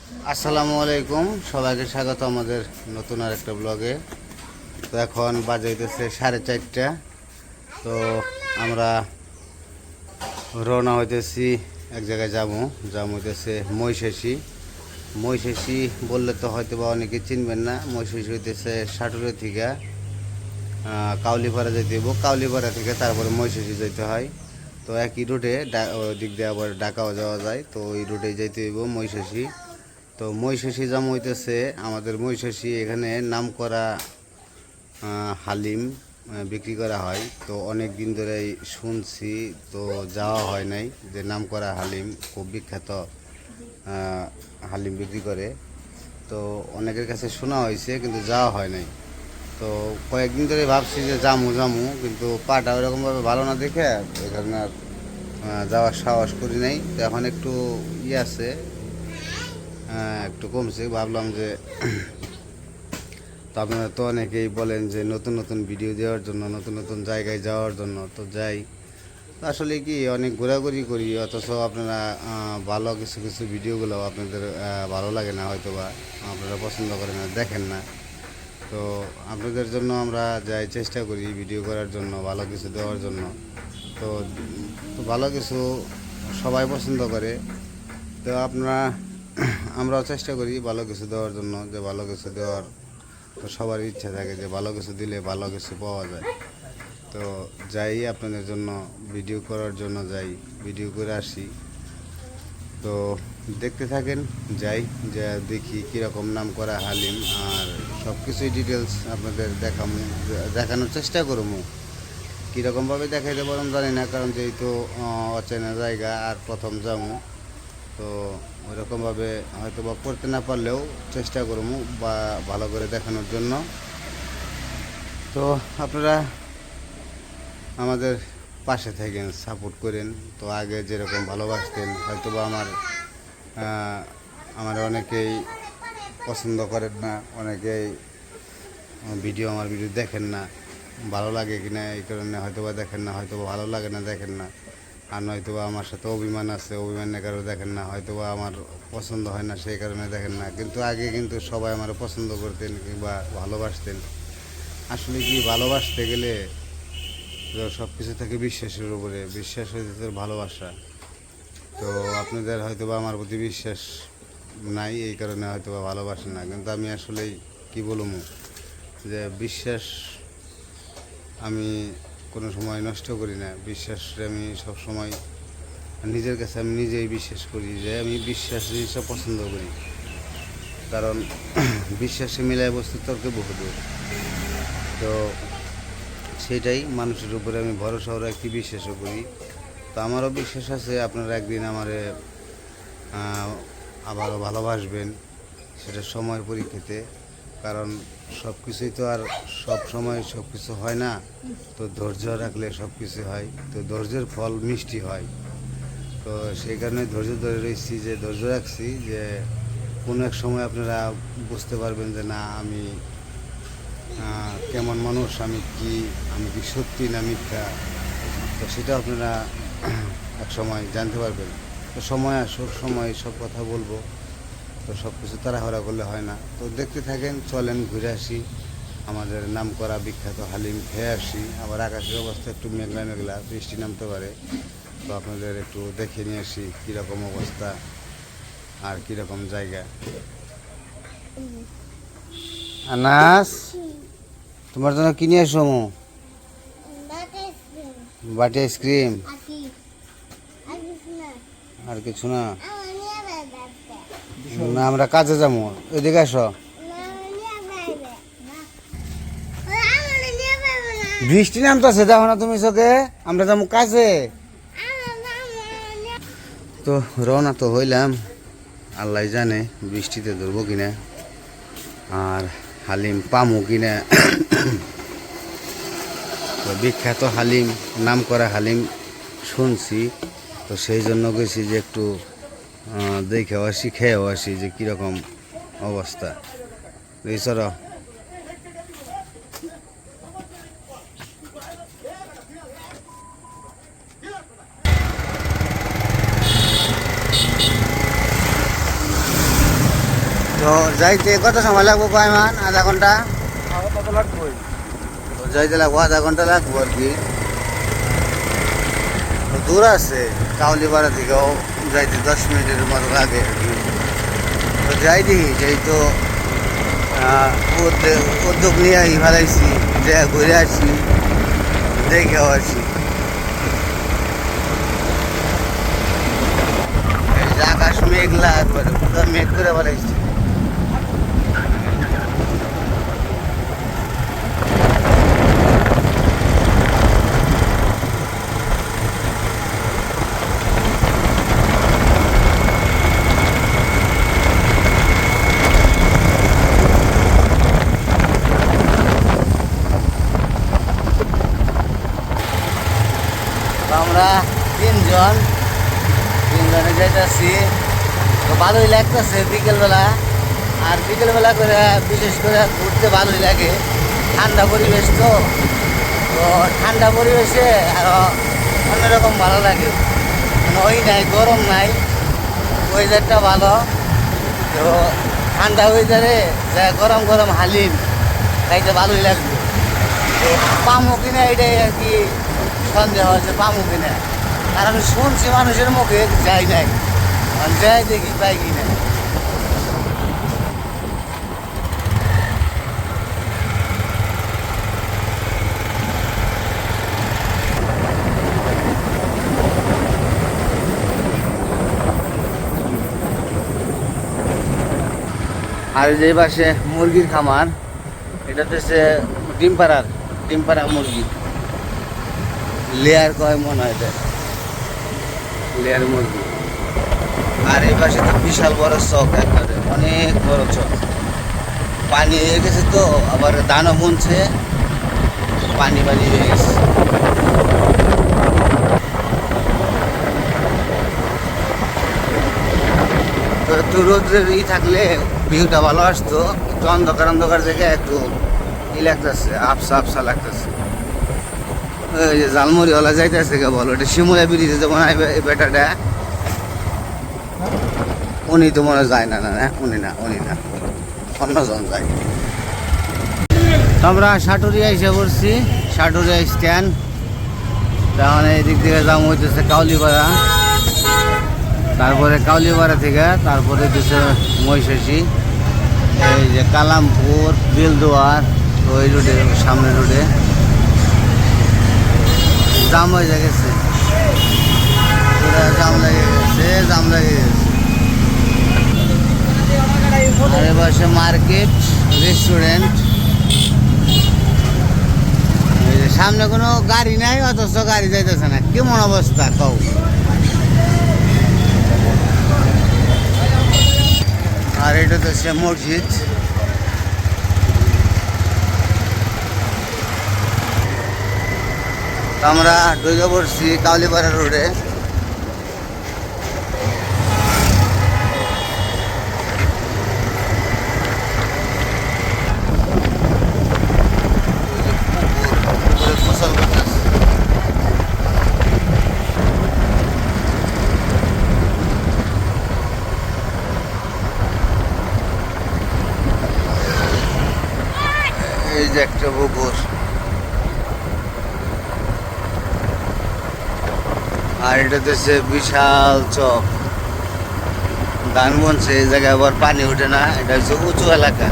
আসসালামু আলাইকুম, সবাইকে স্বাগত আমাদের নতুন আর একটা ব্লগে। তো এখন বাজে হইতেছে 4:30। তো আমরা রওনা হইতেছি, এক জায়গায় যাবো হইতেছে মহিষাসী বললে তো হয়তো বা অনেকে চিনবেন না। মহিষাসী হইতেছে সাটুরের থেকে কাউলিপাড়া যেতে হইব, কাউলিপাড়া থেকে তারপরে মহিষাসী যেতে হয়। তো একই রুটে ওই দিক দিয়ে আবার ঢাকাও যাওয়া যায়, তো ওই রুটেই যেতে হইব মহিষাসী। তো মহিষাসী জাম হইতেছে আমাদের মহিষাসী, এখানে নাম করা হালিম বিক্রি করা হয়। তো অনেক দিন ধরেই শুনছি, তো যাওয়া হয় নাই। যে নাম করা হালিম খুব বিখ্যাত হালিম বিক্রি করে, তো অনেকের কাছে শোনা হয়েছে কিন্তু যাওয়া হয় নাই। তো কয়েকদিন ধরে ভাবছি যে জামু কিন্তু পাটা ওরকমভাবে ভালো না দেখে এখানে আর যাওয়ার সাহস করি নাই। তো এখন একটু আছে, একটু কমছে, ভাবলাম যে তো আপনারা তো অনেকেই বলেন যে নতুন নতুন ভিডিও দেওয়ার জন্য, নতুন নতুন জায়গায় যাওয়ার জন্য, তো যাই। আসলে কি অনেক ঘোরাঘুরি করি, অথচ আপনারা ভালো কিছু কিছু ভিডিওগুলো আপনাদের ভালো লাগে না, হয়তো বা আপনারা পছন্দ করেন না, দেখেন না। তো আপনাদের জন্য আমরা যাই, চেষ্টা করি ভিডিও করার জন্য, ভালো কিছু দেওয়ার জন্য। তো তো ভালো কিছু সবাই পছন্দ করে, তো আমরাও চেষ্টা করি ভালো কিছু দেওয়ার জন্য, যে ভালো কিছু দেওয়ার তো সবার ইচ্ছা থাকে যে ভালো কিছু দিলে ভালো কিছু পাওয়া যায়। তো যাই আপনাদের জন্য ভিডিও করার জন্য, যাই ভিডিও করে আসি। তো দেখতে থাকেন, যাই যে দেখি কীরকম নাম করা হালিম, আর সব কিছুই ডিটেলস আপনাদের দেখানোর চেষ্টা করবো। কীরকমভাবে দেখাইতে পারলাম জানি না, কারণ যেহেতু অচেনা জায়গা আর প্রথম যাবো, তো ওইরকমভাবে হয়তো বা করতে না পারলেও চেষ্টা করবো বা ভালো করে দেখানোর জন্য। তো আপনারা আমাদের পাশে থাকেন, সাপোর্ট করেন। তো আগে যেরকম ভালোবাসতেন, হয়তো বা আমার অনেকেই পছন্দ করেন না, অনেকেই আমার ভিডিও দেখেন না, ভালো লাগে কিনা এই কারণে হয়তো বা দেখেন না, হয়তো ভালো লাগে না দেখেন না। আর নয়তো বা আমার সাথে অভিমান আছে, অভিমানের কারণে দেখেন না, হয়তো বা আমার পছন্দ হয় না সেই কারণে দেখেন না। কিন্তু আগে কিন্তু সবাই আমার পছন্দ করতেন কিংবা ভালোবাসতেন। আসলে কি ভালোবাসতে গেলে সব কিছু থাকে বিশ্বাসের উপরে, বিশ্বাস হইতে ভালোবাসা। তো আপনাদের হয়তো বা আমার প্রতি বিশ্বাস নাই, এই কারণে হয়তো বা ভালোবাসেন না। কিন্তু আমি আসলেই কি বলবো, যে বিশ্বাস আমি কোনো সময় নষ্ট করি না। বিশ্বাসে আমি সব সময় নিজের কাছে আমি নিজেই বিশ্বাস করি যে আমি বিশ্বাস জিনিসটা পছন্দ করি, কারণ বিশ্বাসে মিলায় বস্তু তর্কে বহুদূর। তো সেটাই, মানুষের উপরে আমি ভরসাও রাখি, বিশ্বাসও করি। তো আমারও বিশ্বাস আছে আপনারা একদিন আমারে আবারও ভালোবাসবেন, সেটা সময় পরীক্ষিতে। কারণ সব কিছুই তো আর সব সময় সব কিছু হয় না। তো ধৈর্য রাখলে সব কিছু হয়, তো ধৈর্যের ফল মিষ্টি হয়। তো সেই কারণে ধৈর্য ধরে রয়েছি, যে ধৈর্য রাখছি, যে কোনো এক সময় আপনারা বুঝতে পারবেন যে না আমি কেমন মানুষ, আমি কি সত্যি না মিথ্যা। তো সেটা আপনারা এক সময় জানতে পারবেন। তো সময় আসুক, সময় সব কথা বলবো। তো সব কিছু তাড়াহুড়া করলে হয় না। তো দেখতে থাকেন, চলেন ঘুরে আসি, আমাদের নাম করা বিখ্যাত হালিম খেয়ে আসি। আবার আকাশের অবস্থা একটু মেঘলা মেঘলা, বৃষ্টি নামতে পারে। তো আপনাদের একটু দেখে নিয়ে আসি কীরকম অবস্থা আর কীরকম জায়গা। আনাস, তোমার জন্য কিনে আসো বাটি আইসক্রিম, আর কিছু না। না, আমরা কাজে যাবো, এদিকে আসো। বৃষ্টি নামতেছে, দেখো না তুমি চোখে, আমরা যাবো কাজে। তো রওনা তো হইলাম, আল্লাহ জানে বৃষ্টিতে ধরবো কিনা আর হালিম পামু কিনা। তো বিখ্যাত হালিম, নাম করা হালিম শুনছি, তো সেই জন্য গেছি যে একটু দেখেও আসি, খেয়েও আসি যে কীরকম অবস্থা। এই চলো। তো যাইতে কত সময় লাগবো কয় মান আধা ঘন্টা কত লাগবে? তো যাইতে লাগবো আধা ঘন্টা লাগবো আর কি। তো দূর আছে কাউলিপাড়া থেকেও যাইতে 10 মিনিটের মতো লাগে আর কি। তো যাই দেখি যেই তো উদ্যোগ নিয়ে ফেলাইছি যে ঘুরে আসি দেখেও আসি। এই যে আকাশ মেঘলা একবারে পুরো মেঘ করে ফেলাইছি। আমরা তিনজনে যাইতেছি। তো ভালোই লাগতেছে বিকেলবেলা, আর বিকেলবেলা করে বিশেষ করে ঘুরতে ভালোই লাগে। ঠান্ডা পরিবেশ তো তো ঠান্ডা পরিবেশে আরও অন্যরকম ভালো লাগে। ওই নাই গরম নাই, ওয়েদারটা ভালো। তো ঠান্ডা ওয়েদারে যা গরম গরম হালিম খাইতে ভালোই লাগবে। তো পামো কিনা এটাই আর কি সন্দেহ হচ্ছে, পামো কিনা। আর আমি শুনছি মানুষের মুখে, যাই নাই, যাই দেখি পাই কিনা। আর যে পাশে মুরগির খামার, এটা হচ্ছে ডিমপাড়া মুরগি, লেয়ার কয় মনে হয় এটা, লেয়ার মুরগি। আর এই পাশে তো বিশাল বড় চক, একবারে অনেক বড় চক। পানি হয়ে গেছে তো, আবার ধানও বুনছে, পানি হয়ে গেছে। তো একটু রোদ্রের থাকলে ভিউটা ভালো আসতো, একটু অন্ধকার অন্ধকার জায়গায় একটু লাগতেছে, আফসা লাগতেছে। ওই যে জালমুড়িওয়ালা যাইতেছে কে বলো, এটা শিমুলা ব্রিজে যেমন এই বেটাটা, উনি তো মনে যায় না, উনি না অন্যজন যায়। আমরা সাটুরিয়া এসে পড়ছি, সাটুরিয়া স্ট্যান্ড। তখন এই দিক থেকে যাম হইতেছে কাউলিপাড়া, তারপরে কাউলিপাড়া থেকে তারপরে দিচ্ছে মহিষাসী, এই যে কালামপুর, বিলদুয়ার। তো ওই রোডে, সামনে রোডে জাম হয়ে গেছে, পুরো জাম লেগে গেছে। আর এবার মার্কেট, রেস্টুরেন্ট। সামনে কোনো গাড়ি নাই, অথচ গাড়ি যাইতেছে না, কেমন অবস্থা কও। আর এটা তো সে মসজিদ। আমরা ঢুকে পড়ছি কাউলিপাড়া রোডে। এই যে একটা পুকুর, আর এটা হচ্ছে বিশাল চক, ধান বনছে। এই জায়গায় আবার পানি ওঠে না, এটা হচ্ছে উঁচু এলাকা,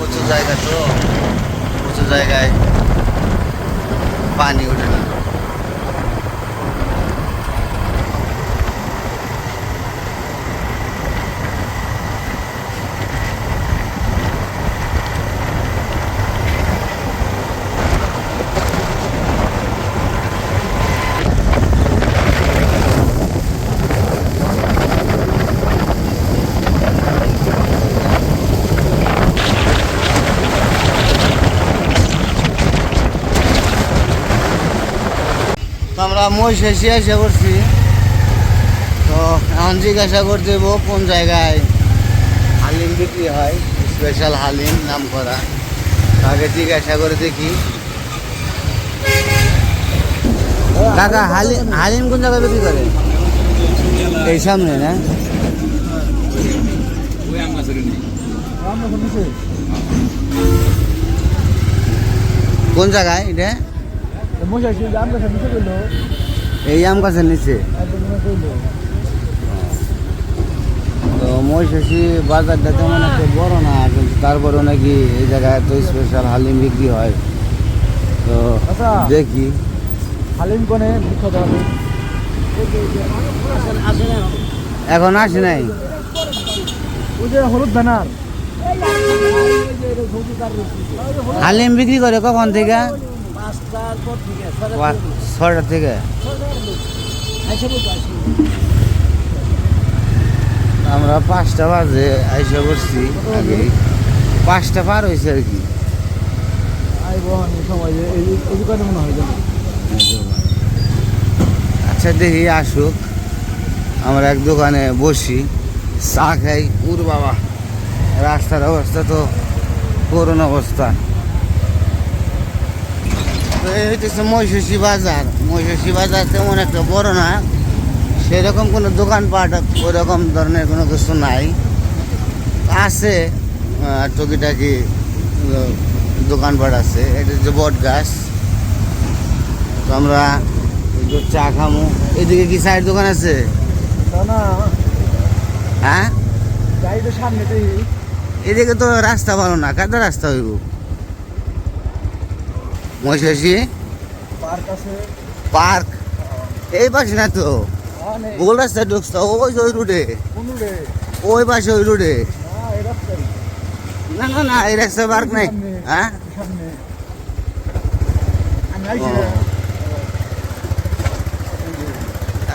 উঁচু জায়গা, তো উঁচু জায়গায় পানি ওঠে না। আমরা মহিষাসী এসে করছি। তো এখন জিজ্ঞাসা করতে দেব কোন জায়গায় হালিম বিক্রি হয়, স্পেশাল হালিম নাম করা। আগে জিজ্ঞাসা করে দেখি। কাকা হালিম কোন জায়গায় বিক্রি করে? এই সামনে না? কোন জায়গায় এটা? এই আম গাছের নিচে। তো মহিষাসী বাজারটা তেমন একটা বড় না, কিন্তু তারপরেও নাকি এই জায়গায় এত স্পেশাল হালিম বিক্রি হয়। তো দেখি হালিম কোনে বিখ্যাত হালিম এখন আসে নাই। ওই যে হলুদ ব্যানার হালিম বিক্রি করে কখন থেকে? 6টা থেকে। আমরা 5টা বাজে আইসা পড়ছি, আগে 5টা পার হয়েছে আর কি। সময় এই দোকানে মনে হয় যাবে। আচ্ছা দেখি আসুক, আমরা এক দোকানে বসি, চা খাই। উর বাবা, রাস্তার অবস্থা তো করুণ অবস্থা। তো এই হইতেছে মহিষাসী বাজার। মহিষাসী বাজার তেমন একটা বড় না, সেরকম কোনো দোকানপাট ওরকম ধরনের কোনো কিছু নাই। আছে টুকিটাকি দোকানপাট আছে। এটা যে বট গাছ। তো আমরা চা খামু। এদিকে কি চায়ের দোকান আছে? না হ্যাঁ, গাড়িটা সামনেতেই। এদিকে তো রাস্তা ভালো না, কাদা রাস্তা হইব। মহিষাসী পার্ক আছে। পার্ক এই পাশে না তো, গোল রাস্তায় ঢুকছে ওই যে ওই রুটে, ওই পাশে ওই রুটে। না না না, এই রাস্তায় পার্ক নাই। হ্যাঁ,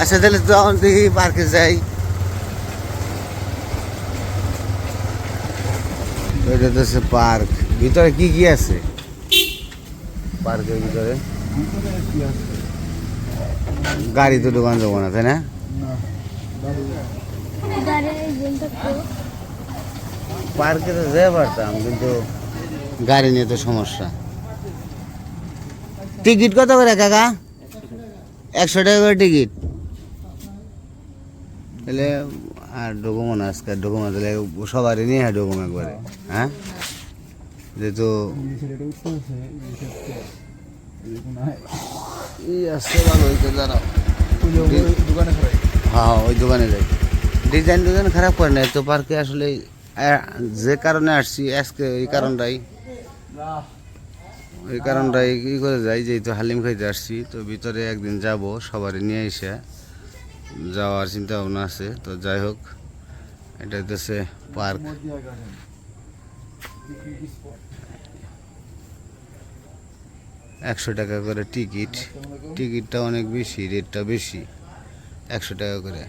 আচ্ছা তাহলে তখন দেখি পার্কে যাই। এটা তো হচ্ছে পার্ক। ভিতরে কি কি আছে পার্কের ভিতরে? গাড়ি তো দোকান যাবো না, তাই না? পার্কে তো যেতে পারতাম, কিন্তু গাড়ি নিয়ে তো সমস্যা। টিকিট কত করে কাকা? 100 টাকা করে টিকিট। তাহলে আর ডকুমো না, আজকে ডকুমো তাহলে সবারই নিয়ে হয় ডকুমো একবারে। হ্যাঁ, যেহেতু আসছে ভালো হইতে দাঁড়াও। হ্যাঁ, ওই দোকানে যাই। ডিজাইন খারাপ করে না তো পার্কে। আসলে যে কারণে আসছি আজকে এই কারণটাই কি করে যাই, যেহেতু হালিম খাইতে আসছি। তো ভিতরে একদিন যাব, সবারই নিয়ে এসে যাওয়ার চিন্তা ভাবনা আছে। তো যাই হোক, এটা হচ্ছে পার্ক। 100 টাকা করে টিকিট। টিকিটটা অনেক বেশি, রেটটা বেশি, 100 টাকা করে।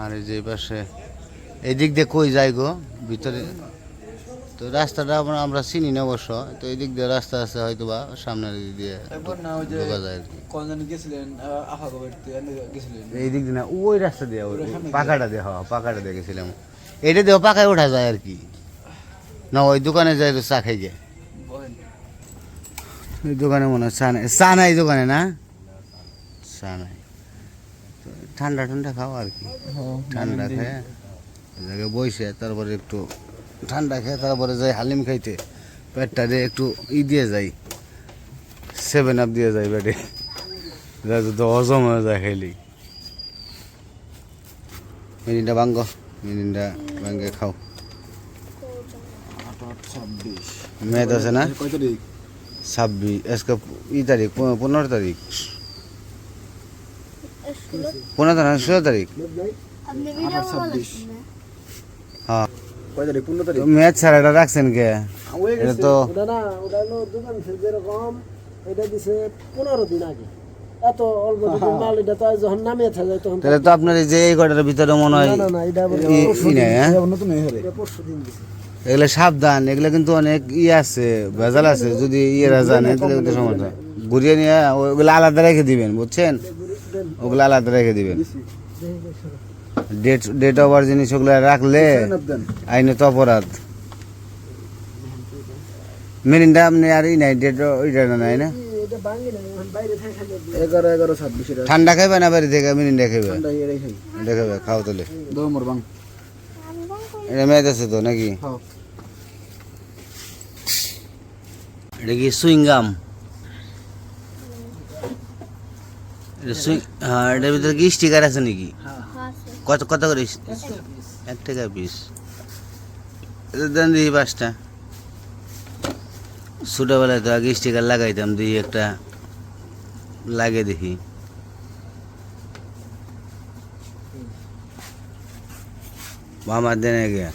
আর এই যে পাশে এই দিক দিয়ে কই যাই গো ভিতরে? তো রাস্তাটা আমরা চিনি না অবশ্য। তো এই দিক দিয়ে রাস্তা আছে হয়তো, বা সামনের দিক দিয়ে ঢোকা যায় আর কি। এই দিক দিয়ে না, ওই রাস্তা দিয়ে, ওই পাকাটা দিয়ে। হ্যাঁ, পাকাটা দিয়ে গেছিলাম। এটা দিয়েও পাকায় ওঠা যায় আর কি। না ওই দোকানে যাই তো চা খাই গে। ওই দোকানে মনে হয় চা নাই দোকানে, না চা নাই। ঠান্ডা ঠান্ডা খাও আর কি। ঠান্ডা খেয়ে জায়গায় বসে তারপরে একটু ঠান্ডা খেয়ে তারপরে যাই হালিম খাইতে। পেটটা দিয়ে একটু দিয়ে যাই, 7 আপ দিয়ে যাই পেটে, তো হজম হয়ে যায় খাইলেই। মিনিনটা ভাঙ্গে খাও। মেদ আছে না? 26 আজকে তারিখ 15 তারিখ, 15 না 16 তারিখ। হ্যাঁ, মেদ ছাড়াটা রাখছেন কে? এটা তো তাহলে তো আপনার এই যে এই কটার ভিতরে মনে হয় এগুলো সাবধান। এগুলো কিন্তু অনেক আছে, ভেজাল আছে। যদি ইয়েরা জানে তাহলে কিন্তু সমস্যা। ঘুরিয়ে নিয়ে ওগুলো আলাদা রেখে দিবেন, বুঝছেন? ওগুলো আলাদা রেখে দিবেন। ডেট ওভার জিনিস ওগুলো রাখলে আইনত অপরাধ। মিরিন্ডা আপনি আর নাই, ডেট ওইটা নাই না? ঠান্ডা খাইবে না বাড়ি থেকে? মিরিন্ডা খাইবে, খাও তাহলে। এটা ম্যাচ আছে তো নাকি? হ্যাঁ এটা কি সুইংগাম? এটার ভিতরে কি স্টিকার আছে নাকি? কত কত করে? 1 টাকা পিস। এটা দেন দিই 5টা। ছোটোবেলায় তো আগে স্টিকার লাগাইতাম, দিই একটা লাগে দেখি। মামার দেনে গিয়া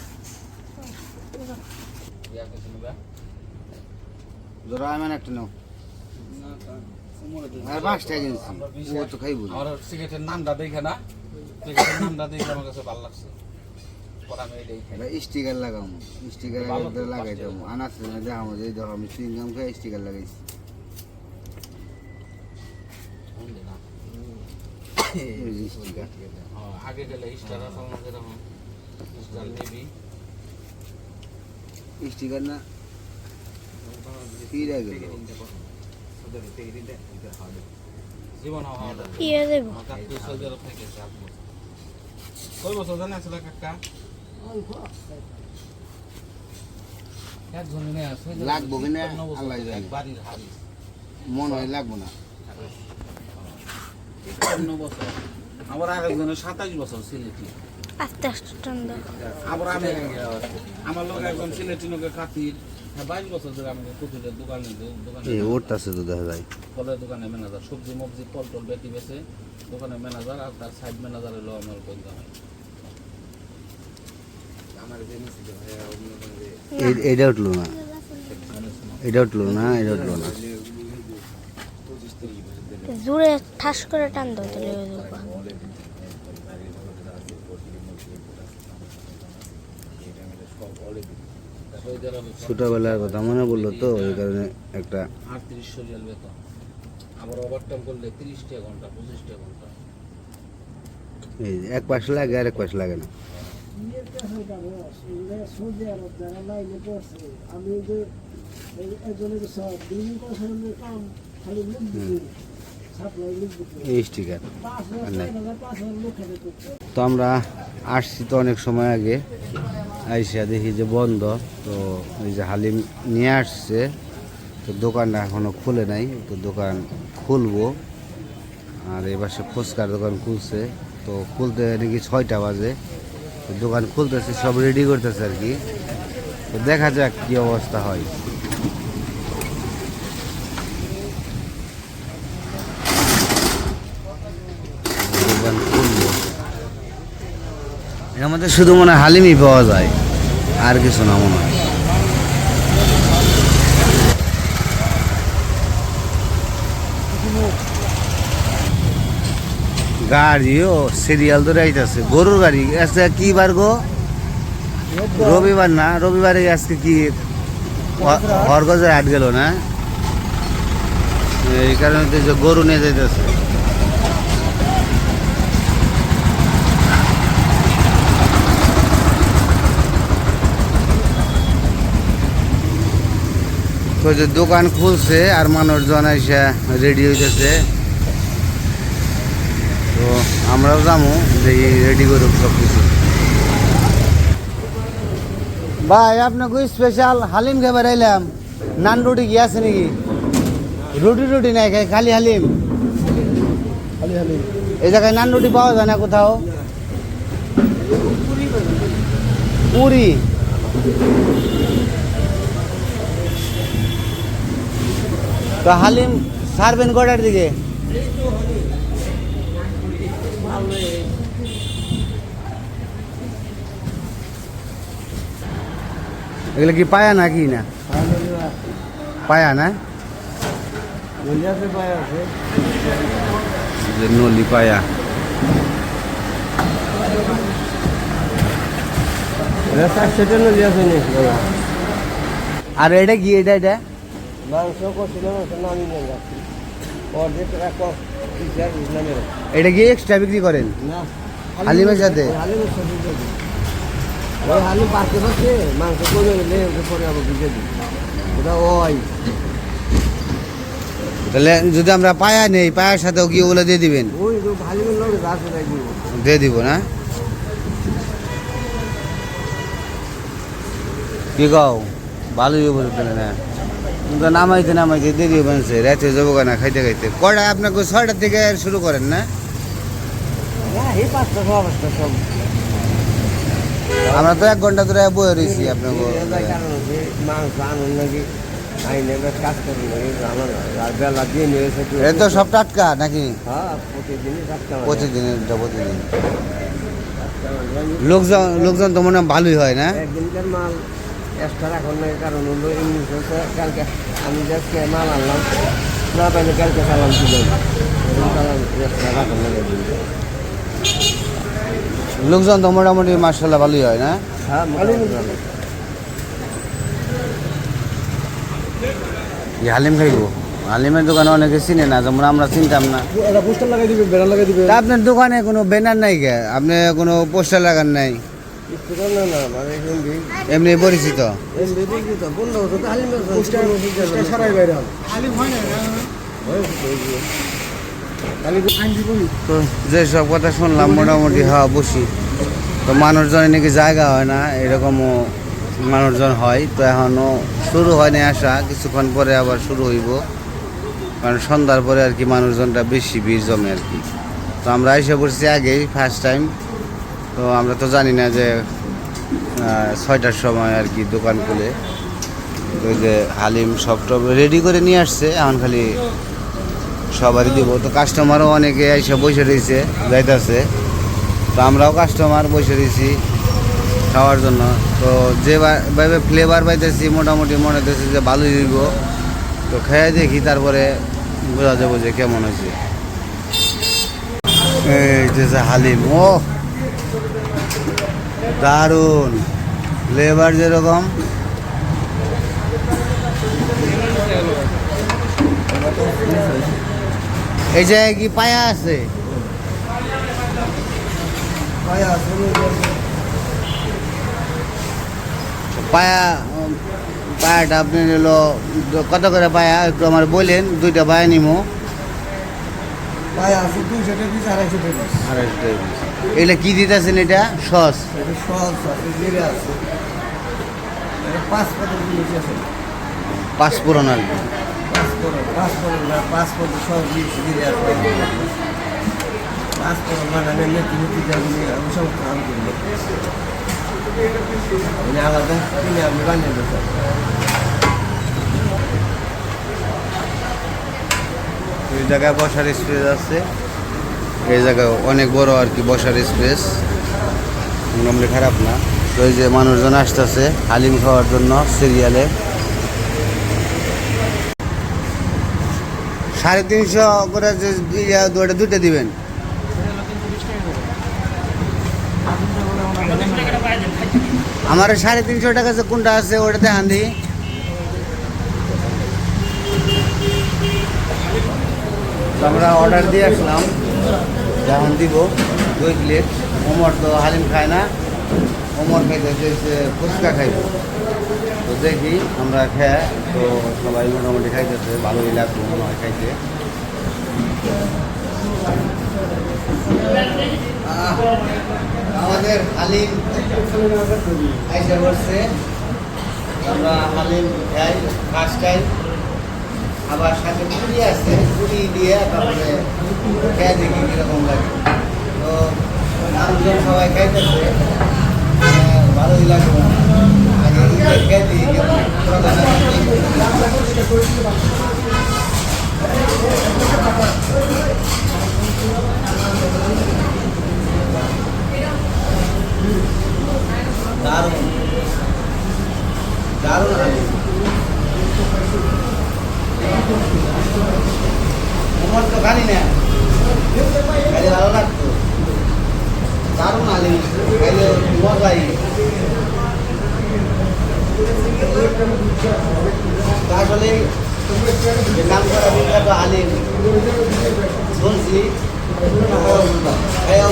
জোড়া আমি একটা নাও আর 5টা কিনছি, ও তো খাইব না। আমার সিগারেটের নামটা দেখে না, সিগারেটের নামটা দেখে আমার কাছে ভালো লাগছে। পরে আমি এটাই খাই। এটা স্টিকার লাগাম, স্টিকার লাগাইতাম আনাস না দেখাম যে দেখো আমি চুইংগাম খাই স্টিকার লাগাইছি। এই যে স্টিকার আগে গেলে স্টার আসল না যেরকম স্টার নেবি স্টিকার না ফিরে গেল। জীবন হওয়া ইয়ে দেবো কাকা 200 এর থেকে আছে আপনি কয় বছর জানা আছে কাকা? একজন নিয়ে আছে লাগবো কিনা আল্লাহ জানে, বাড়ির হাড়ি মনে হয় লাগবো না। 9 বছর। আমার আরেকজনের 27 বছর সিলেটি। আস্তে আস্তে টান দাও আবার আমি আমার লোক একজন সিলেটি লোকের খাতির 22 বছর ধরে আমাকে কুকুরের দোকানে এই ওরটাছে তো দেখা যায়। ফলের দোকানে ম্যানেজার, সবজি মবজি ফল টল বেটি বেছে দোকানে ম্যানেজার, আর তার সাইড ম্যানেজার হলো আমার বন্ধু। এইটা উঠলো না, এটা উঠলো না, এটা উঠলো না। জোরে ঠাস করে টান দাও তাহলে হয়ে যাবে। ছোটবেলার কথা মনে পড়লো তো, এই কারণে একটা 38 রিয়াল বেতন, আবার ওভারটাইম করলে 30 টাকা ঘন্টা 25 টাকা ঘন্টা। এই এক পাশ লাগে আর এক পাশ লাগে না। এই স্টিকার তো আমরা আসছি তো অনেক সময় আগে, আইসা দেখি যে বন্ধ। তো এই যে হালিম নিয়ে আসছে, তো দোকানটা এখনো খুলে নাই, তো দোকান খুলবো। আর এবার সে ফুচকার দোকান খুলছে, তো খুলতে নাকি 6টা বাজে, তো দোকান খুলতেছে, সব রেডি করতেছে আর কি। তো দেখা যাক কি অবস্থা হয়। দোকান খুলবো, এর মধ্যে শুধু মনে হয় হালিমই পাওয়া যায়, আর কিছু না মনে হয়। গাড়িও সিরিয়াল ধরে আইতাছে, গরুর গাড়ি। আজকে কি বার গো? রবিবার না? রবিবারে আজকে কি হরগজের হাট গেল না? এই কারণে তো যে গরু নিয়ে যাইতেছে। তো যে দোকান খুলছে আর মানুষজন এসে রেডি হইতেছে, তো আমরাও যাবো দেখি রেডি করুক সব কিছু। ভাই আপনাকে স্পেশাল হালিম খাবার আইলাম, নান রুটি কি আছে নাকি? রুটি রুটি নাই, খাই খালি হালিম। এই জায়গায় নান রুটি পাওয়া যায় না কোথাও? পুরি তো হালিম সারবেন কটার দিকে? এগুলো কি পায়া না কি না? পায়া না, নলি পায়া। আর এটা কি? এটা এটা এটা কি এক্সট্রা বিক্রি করেন হালিমের সাথে? হালিম পাশে পাশে মাংস কমে গেলে পরে আবার বুঝে দিই ওটা ওই। তাহলে যদি আমরা পায়া নেই, পায়ার সাথেও কি ওগুলো দিয়ে দিবেন? ওই হালিমের লোক রাখে দিব দিয়ে দিব না? কি কও ভালোই বলতে না কিন্তু নামাইতে দেরি বানছে রাতে যাবো না খাইতে খাইতে কটা আপনাকে 6টার থেকে শুরু করেন না হ্যাঁ এই 5টা 6টা সব আমরা তো 1 ঘন্টা ধরে বয়ে রয়েছি আপনাকে এটাই কারণ হচ্ছে মাংস আনুন নাকি আইনে বেশ কাজ করুন নাকি আমার আর বেলা দিয়ে নিয়ে এসে এ তো সব টাটকা নাকি হ্যাঁ প্রতিদিনই কাজটা প্রতিদিনের প্রতিদিন লোকজন তো মনে হয় ভালোই হয় না একদিনকার মাল এক্সট্রা রাখুন না কারণ হলো এমনি হচ্ছে কালকে আমি যাচ্ছি মাল আনলাম না পাইলে কালকে চালান ছিল চালান এক্সট্রা রাখুন না একদিনকে লোকজন তো মোটামুটি মার্শাল্লাহ ভালোই হয় না হ্যাঁ মোটামুটি ভালো। এই হালিম খাইবো হালিমের দোকানে অনেকে চিনে না যেমন আমরা চিনতাম না এটা পোস্টার লাগাই দিবে বেড়া লাগাই দিবে তা আপনার দোকানে কোনো ব্যানার নাই কে আপনি কোনো পোস্টার লাগান নাই স্পিকার না না মানে হিন্দি এমনি পরিচিত হিন্দি দেখি তো বন্ধ হতো তো হালিমের পোস্টার সারাই বাইরে হালিম হয় না তো যেসব কথা শুনলাম মোটামুটি হওয়া বসি তো মানুষজনের নাকি জায়গা হয় না এরকমও মানুষজন হয় তো এখনও শুরু হয়নি আসা কিছুক্ষণ পরে আবার শুরু হইব কারণ সন্ধ্যার পরে আর কি মানুষজনটা বেশি ভিড় জমে আর কি তো আমরা এসে পড়ছি আগেই ফার্স্ট টাইম তো আমরা তো জানি না যে 6টার সময় আর কি দোকান খুলে তো ওই যে হালিম সব টব রেডি করে নিয়ে আসছে এখন খালি সবারই দিব তো কাস্টমারও অনেকে এসে বসে রয়েছে যাইতেছে তো আমরাও কাস্টমার বসে রয়েছি খাওয়ার জন্য তো যেভাবে ফ্লেভার পাইতেছি মোটামুটি মনে হতেছে যে ভালোই হইব তো খেয়ে দেখি তারপরে বোঝা যাবো যে কেমন হয়েছে এই যে হালিম ও দারুণ ফ্লেভার যেরকম এই জায়গায় কি পায়া আছে পায়াটা আপনি নিলো কত করে পায়া একটু আমার বলেন 2টা পায়া নিমো পায়া আছে 200 টাকা 250 টাকা 250 টাকা এগুলা কি দিতেছেন এটা সস এটা সস আছে জিরে আছে এটা 5 পদ জিনিস আছে পাঁচফোড়ন আর কি 5 পদ সব জিরে আছে 5 পদ মানে মেথি মেথি যাবনি আমি সব কাম করি আমি আলাদা কিনে আমি বানিয়ে দেবো এই জায়গায় বসার স্পেস আছে এই জায়গায় অনেক বড় আর কি বসার স্পেস মোটামুটি খারাপ না তো এই যে মানুষজন আসতেছে হালিম খাওয়ার জন্য সিরিয়ালে 350 করে যে 2টা দিবেন আমার 350 টাকা যে কোনটা আছে ওটা দেখান দিই আমরা অর্ডার দিয়ে আসলাম এখন দিব 2 প্লেট ওমর তো হালিম খায় না ওমর খাইতে ফুচকা খাইব তো দেখি আমরা খেয়ে তো সবাই মোটামুটি খাইতেছে ভালোই লাগবে মনে হয় খাইতে আমাদের হালিম আইসা করছে আমরা হালিম খাই ফার্স্ট টাইম আবার সাথে পুরি আছে পুরি দিয়ে তারপরে খেয়ে দেখি কীরকম লাগে তো মানুষজন সবাই খাইতেছে ভালোই লাগবে আগে খেয়ে দিই দারুণ দারুণ হালিম তোমার তো খালি না খাইলে ভালো লাগতো দারুণ হালিম খাইলে মজাই আসলে নাম করা বিখ্যাত হালিম শুনছি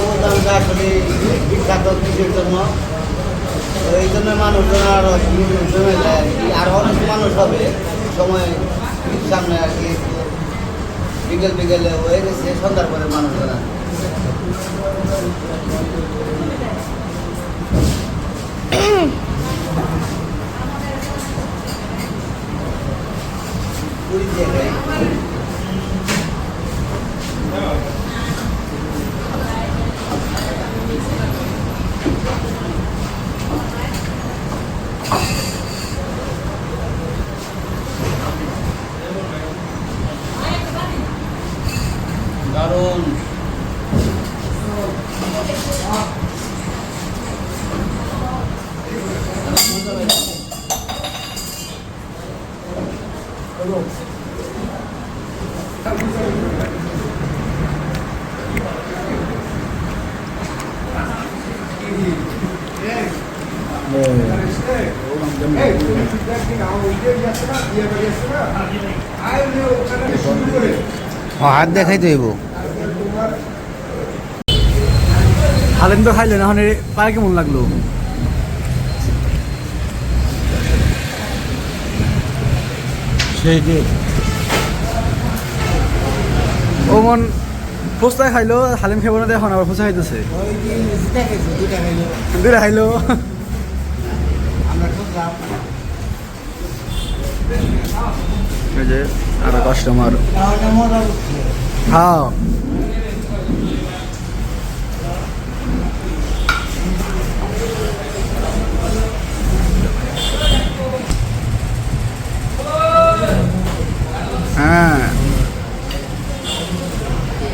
বলতাম যে আসলে বিখ্যাত কিছুর জন্য এই জন্য মানুষজন আরো জমে যায় আর কি আর অনেক মানুষ হবে সময় সামনে আর কি বিকেল বিকেলে হয়ে গেছে সন্ধ্যার পরে মানুষজনা হাত দেখাই দেব। হালিম তো খাইলেন, এখন পায়ে কেমন লাগলো? ও মন ফুচকা খাইলো, হালিম খাইব না, এখন আবার ফুচকা খাইতেছে। দুইটা খাইলো। এই যে আর কাস্টমার। হ্যাঁ হ্যাঁ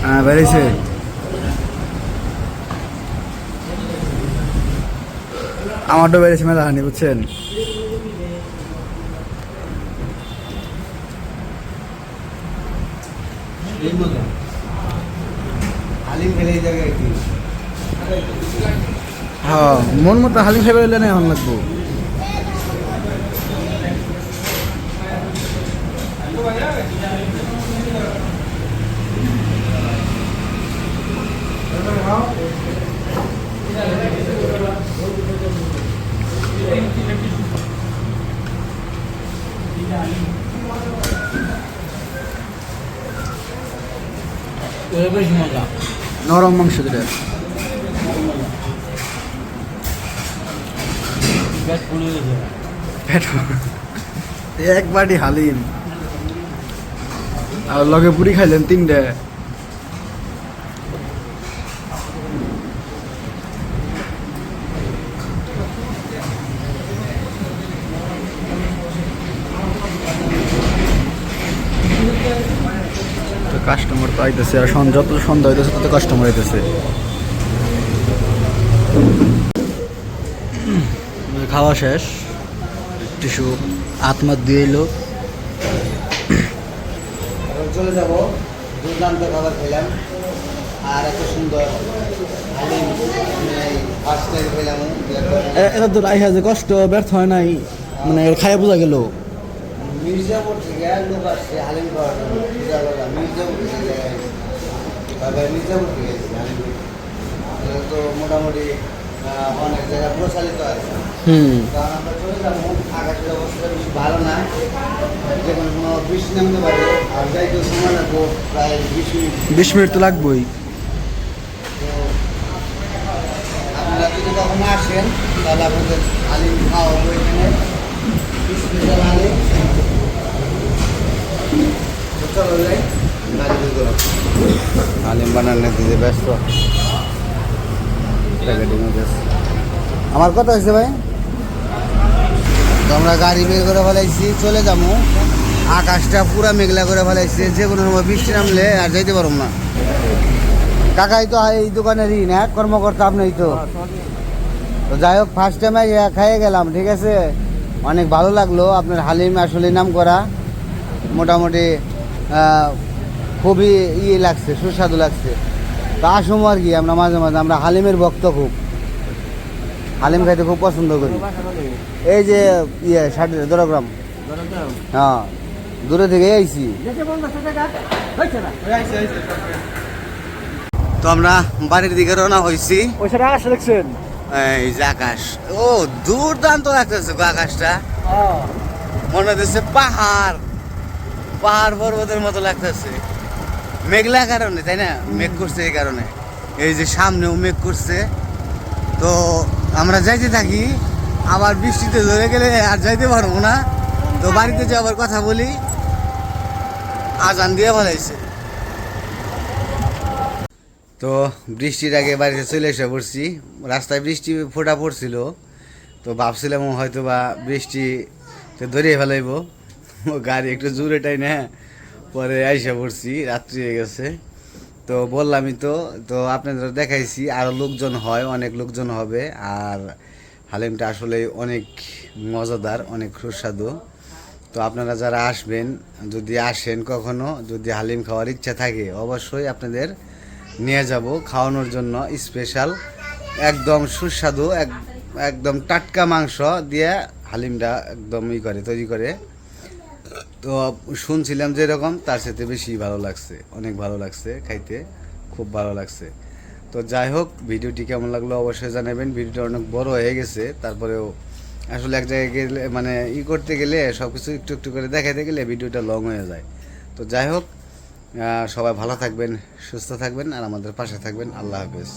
হ্যাঁ বেরিয়েছে। আমারও বেরিয়েছে মেলাখানি, বুঝছেন? হালিম খেলে এই জায়গায় কি হ্যাঁ, মন মতো হালিম খাইবে এলে না এখন লাগবো। বেশি মজা। নরম মাংস যেটা, পেট ফুলে গেছে। পেট এক বাটি হালিম আর লগে পুরি খাইলেন 3টে। কাস্টমার তো আইতেছে, আর যত সন্ধ্যা হইতেছে তত কাস্টমার আইতেছে। খাওয়া শেষ, টিস্যু হাত দিয়ে এলো। চলে যাব। দুর্দান্ত খাবার খেলাম আর এত সুন্দর হালিম ফার্স্ট টাইম খেলাম। এটা তো রাইহা যে কষ্ট ব্যর্থ হয় নাই, মানে খাইয়া বোঝা গেল। মির্জাপুর থেকে লোক আসছে হালিম খাওয়ার জন্য। মির্জাপুর থেকে মির্জাপুর থেকে এসেছে হালিম। তো মোটামুটি অনেক জায়গায় প্রচারিত আছে। কারণ আমরা চলে যাবো, আকাশের অবস্থা বেশি ভালো না, যে কোনো বৃষ্টি নামতে পারে। আর যাইতে সময় লাগবো প্রায় 20 মিনিট তো লাগবেই। তো আপনারা যদি কখনো আসেন তাহলে আপনাদের হালিম খাওয়াবো এখানে, স্পেশাল হালিম। তো চলো যাই, গাড়ি বের করো। হালিম বানানো দিতে ব্যস্ত। আমার কথা হয়েছে ভাই, তো আমরা গাড়ি বের করে ফেলাইছি, চলে যাবো। আকাশটা পুরা মেঘলা করে ফেলাইছে, যে কোনো সময় বৃষ্টি নামলে আর যাইতে পারব না। কাকাই তো এই দোকানেরই না কর্মকর্তা, আপনিই তো। তো যাই হোক, ফার্স্ট টাইমে খাইয়ে গেলাম, ঠিক আছে। অনেক ভালো লাগলো। আপনার হালিম আসলে নাম করা, মোটামুটি খুবই লাগছে, সুস্বাদু লাগছে। তো আসুম আর কি, আমরা মাঝে মাঝে, আমরা হালিমের ভক্ত, খুব হালিম খাইতে খুব পছন্দ করি। এই যে দরগ্রাম, হ্যাঁ, দূরে থেকে আইছি। তো আমরা বাড়ির দিকে রওনা হয়েছি। ওই সাইডে আকাশ দেখছেন? এই যে আকাশ, ও দুর্দান্ত লাগতেছে গো আকাশটা। মনে হচ্ছে পাহাড় পর্বতের মতো লাগতেছে। মেঘলা কারণে, তাই না? মেঘ করছে এই কারণে, এই যে সামনেও মেঘ করছে। তো আমরা যাইতে থাকি, আবার বৃষ্টিতে ধরে গেলে আর যাইতে পারবো না। তো বাড়িতে যাওয়ার কথা বলি, আজান দিয়ে ফেলাইছে। তো বৃষ্টির আগে বাড়িতে চলে এসে পড়ছি। রাস্তায় বৃষ্টি ফোঁটা পড়ছিল, তো ভাবছিলাম হয়তো বা বৃষ্টিতে ধরিয়ে ফেলাইব, গাড়ি একটু জোরে টাই না, পরে আইসা পড়ছি, রাত্রি হয়ে গেছে। তো বললামই তো, তো আপনাদের দেখাইছি, আরও লোকজন হয়, অনেক লোকজন হবে। আর হালিমটা আসলে অনেক মজাদার, অনেক সুস্বাদু। তো আপনারা যারা আসবেন, যদি আসেন কখনো, যদি হালিম খাওয়ার ইচ্ছা থাকে, অবশ্যই আপনাদের নিয়ে যাব খাওয়ানোর জন্য। স্পেশাল, একদম সুস্বাদু, একদম টাটকা মাংস দিয়ে হালিমটা একদম তৈরি করে। তো শুনছিলাম যে এরকম, তার সাথে বেশি ভালো লাগছে, অনেক ভালো লাগছে খাইতে, খুব ভালো লাগছে। তো যাই হোক, ভিডিওটি কেমন লাগলো অবশ্যই জানাবেন। ভিডিওটা অনেক বড় হয়ে গেছে, তারপরেও আসলে এক জায়গায় গেলে মানে করতে গেলে সব কিছু একটু একটু করে দেখাতে গেলে ভিডিওটা লং হয়ে যায়। তো যাই হোক, সবাই ভালো থাকবেন, সুস্থ থাকবেন আর আমাদের পাশে থাকবেন। আল্লাহ হাফেজ।